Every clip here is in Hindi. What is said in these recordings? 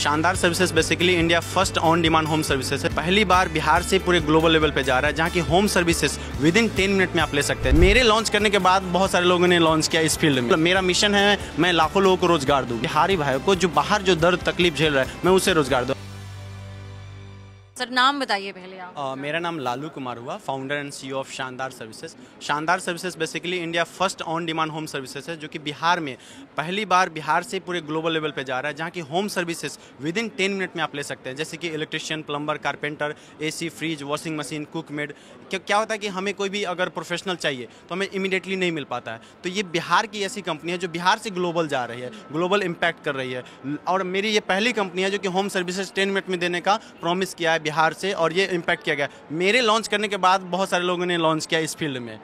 शानदार services basically India first on demand home services है। पहली बार बिहार से पूरे ग्लोबल लेवल पे जा रहा है, जहाँ की होम सर्विसेज विदिन 10 मिनट में आप ले सकते हैं। मेरे लॉन्च करने के बाद बहुत सारे लोगों ने लॉन्च किया इस फील्ड में। मेरा मिशन है मैं लाखों लोगों को रोजगार दूं। बिहारी भाइयों को जो बाहर जो दर्द तकलीफ झेल रहा है, मैं उसे रोजगार दूं। सर नाम बताइए पहले आप। मेरा नाम लालू कुमार हुआ, फाउंडर एंड सीईओ ऑफ शानदार सर्विसेज। शानदार services basically India first on demand home services है, जो कि बिहार में पहली बार बिहार से पूरे ग्लोबल लेवल पे जा रहा है, जहाँ की होम सर्विसेज विदिन 10 मिनट में आप ले सकते हैं। जैसे कि electrician, plumber, carpenter, AC, fridge, washing machine, cook made. क्या होता है कि हमें कोई भी अगर प्रोफेशनल चाहिए तो हमें इमीडिएटली नहीं मिल पाता है। तो ये बिहार की ऐसी कंपनी है जो बिहार से ग्लोबल जा रही है, ग्लोबल इम्पैक्ट कर रही है। और मेरी ये पहली कंपनी है जो कि होम सर्विसेज 10 मिनट में देने का प्रॉमिस किया है बिहार से, और ये इम्पैक्ट किया गया। मेरे लॉन्च करने के बाद बहुत सारे लोगों ने लॉन्च किया इस फील्ड में।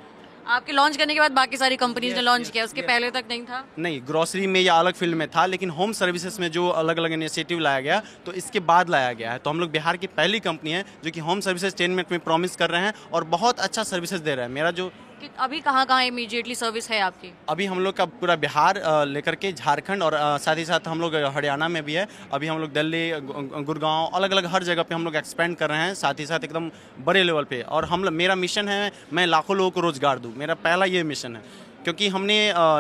आपके लॉन्च करने के बाद बाकी सारी कंपनीज ने लॉन्च किया, उसके पहले तक नहीं था? नहीं, ग्रोसरी में या अलग फील्ड में था, लेकिन होम सर्विसेज में जो अलग अलग इनिशिएटिव लाया गया तो इसके बाद लाया गया है। तो हम लोग बिहार की पहली कंपनी है जो कि होम सर्विसेज 10 मिनट में प्रॉमिस कर रहे हैं और बहुत अच्छा सर्विसेज दे रहा है। मेरा जो अभी कहाँ इमीडिएटली सर्विस है आपकी? अभी हम लोग का पूरा बिहार लेकर के झारखंड और साथ ही साथ हम लोग हरियाणा में भी है। अभी हम लोग दिल्ली, गुड़गांव, अलग अलग हर जगह पे हम लोग एक्सपेंड कर रहे हैं, साथ ही साथ एकदम बड़े लेवल पे। और मेरा मिशन है मैं लाखों लोगों को रोजगार दूं। मेरा पहला ये मिशन है, क्योंकि हमने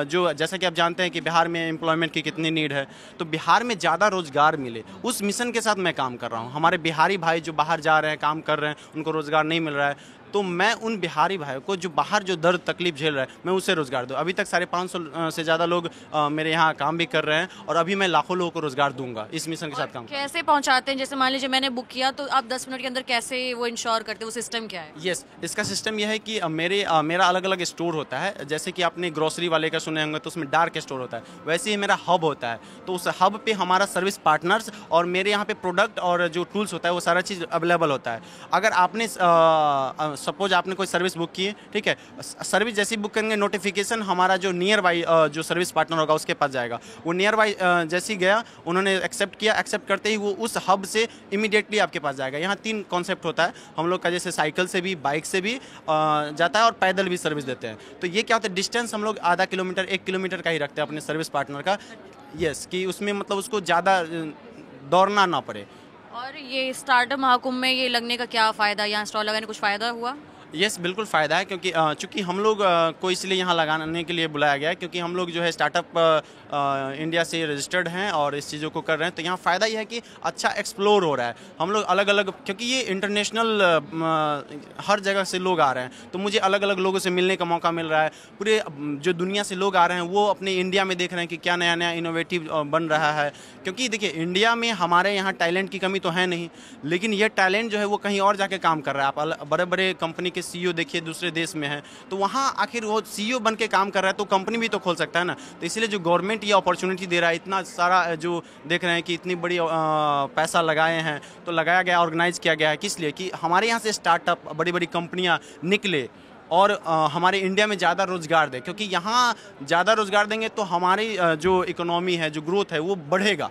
जो जैसा कि आप जानते हैं कि बिहार में एम्प्लॉयमेंट की कितनी नीड है, तो बिहार में ज़्यादा रोजगार मिले, उस मिशन के साथ मैं काम कर रहा हूँ। हमारे बिहारी भाई जो बाहर जा रहे हैं, काम कर रहे हैं, उनको रोजगार नहीं मिल रहा है, तो मैं उन बिहारी भाइयों को जो बाहर जो दर्द तकलीफ झेल रहा है, मैं उसे रोजगार दूं। अभी तक 550 से ज़्यादा लोग मेरे यहाँ काम भी कर रहे हैं, और अभी मैं लाखों लोगों को रोजगार दूंगा इस मिशन के साथ काम। कैसे पहुँचाते हैं? जैसे मान लीजिए मैंने बुक किया तो आप 10 मिनट के अंदर कैसे वो इंश्योर करते हैं, वो सिस्टम क्या है? यस, इसका सिस्टम यह है कि मेरा अलग अलग स्टोर होता है। जैसे कि आपने ग्रोसरी वाले का सुने होंगे तो उसमें डार्क स्टोर होता है, वैसे ही मेरा हब होता है। तो उस हब पे हमारा सर्विस पार्टनर्स और मेरे यहाँ पे प्रोडक्ट और जो टूल्स होता है वो सारा चीज़ अवेलेबल होता है। अगर आपने सपोज आपने कोई सर्विस बुक की है, ठीक है, सर्विस जैसी बुक करेंगे, नोटिफिकेशन हमारा जो नियर बाई जो सर्विस पार्टनर होगा उसके पास जाएगा। वो नियर बाई जैसी गया, उन्होंने एक्सेप्ट किया, एक्सेप्ट करते ही वो उस हब से इमीडिएटली आपके पास जाएगा। यहाँ 3 कॉन्सेप्ट होता है हम लोग का, जैसे साइकिल से भी, बाइक से भी जाता है और पैदल भी सर्विस देते हैं। तो ये क्या होता है, डिस्टेंस हम लोग आधा किलोमीटर 1 किलोमीटर का ही रखते हैं अपने सर्विस पार्टनर का। यस, कि उसमें मतलब उसको ज़्यादा दौड़ना ना पड़े। और ये स्टार्टअप महाकुंभ में ये लगने का क्या फ़ायदा, यहाँ स्टॉल लगाने कुछ फ़ायदा हुआ? यस, बिल्कुल फ़ायदा है, क्योंकि चूँकि हम लोग को इसलिए यहाँ लगाने के लिए बुलाया गया है, क्योंकि हम लोग जो है स्टार्टअप इंडिया से रजिस्टर्ड हैं और इस चीज़ों को कर रहे हैं। तो यहाँ फ़ायदा यह है कि अच्छा एक्सप्लोर हो रहा है। हम लोग अलग अलग, क्योंकि ये इंटरनेशनल हर जगह से लोग आ रहे हैं, तो मुझे अलग अलग लोगों से मिलने का मौका मिल रहा है। पूरे जो दुनिया से लोग आ रहे हैं वो अपने इंडिया में देख रहे हैं कि क्या नया नया इनोवेटिव बन रहा है। क्योंकि देखिए, इंडिया में हमारे यहाँ टैलेंट की कमी तो है नहीं, लेकिन ये टैलेंट जो है वो कहीं और जाके काम कर रहा है। आप बड़े बड़े कंपनी के सीईओ देखिए दूसरे देश में है, तो वहाँ आखिर वो सीईओ बन के काम कर रहा है, तो कंपनी भी तो खोल सकता है ना। तो इसलिए जो गवर्नमेंट ये अपॉर्चुनिटी दे रहा है, इतना सारा जो देख रहे हैं कि इतनी बड़ी पैसा लगाए हैं, तो लगाया गया, ऑर्गेनाइज किया गया है, किस लिए कि हमारे यहाँ से स्टार्टअप, बड़ी बड़ी कंपनियाँ निकले और हमारे इंडिया में ज़्यादा रोजगार दे। क्योंकि यहाँ ज़्यादा रोजगार देंगे तो हमारी जो इकोनॉमी है, जो ग्रोथ है, वो बढ़ेगा।